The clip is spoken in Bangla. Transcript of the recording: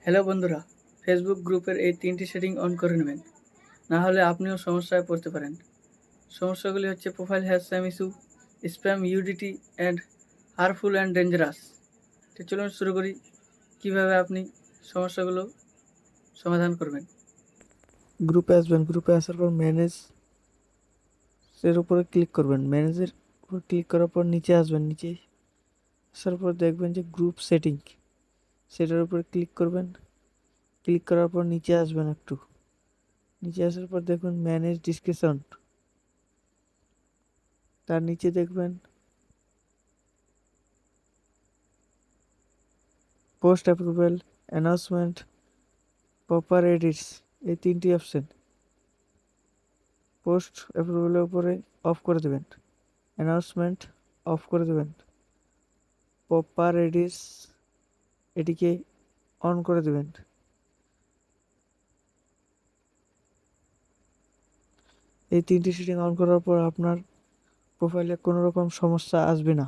হ্যালো বন্ধুরা, ফেসবুক গ্রুপের এই ৩টি সেটিং অন করে নেবেন, না হলে আপনিও সমস্যায় পড়তে পারেন। সমস্যাগুলি হচ্ছে profile has Sam issue, spam UDT and harmful and dangerous. তো চলুন শুরু করি কীভাবে আপনি সমস্যাগুলো সমাধান করবেন। গ্রুপে আসবেন, গ্রুপে আসার পর ম্যানেজ এর উপরে ক্লিক করবেন। ম্যানেজের উপর ক্লিক করার পর নিচে আসবেন, নিচে আসার পর দেখবেন যে গ্রুপ সেটিং, সেটার উপরে ক্লিক করবেন। ক্লিক করার পর নিচে আসবেন, একটু নিচে আসার পর দেখবেন ম্যানেজ ডিসকাশন, তার নিচে দেখবেন post approval, announcement, proper edits, এই 3টি অপশন। পোস্ট অ্যাপ্রুভালের উপরে অফ করে দেবেন, অ্যানাউন্সমেন্ট অফ করে দেবেন, প্রপার এডিটস এটিকে অন করে দেবেন। এই 3টি সেটিং অন করার পর আপনার প্রোফাইলে কোনো রকম সমস্যা আসবে না।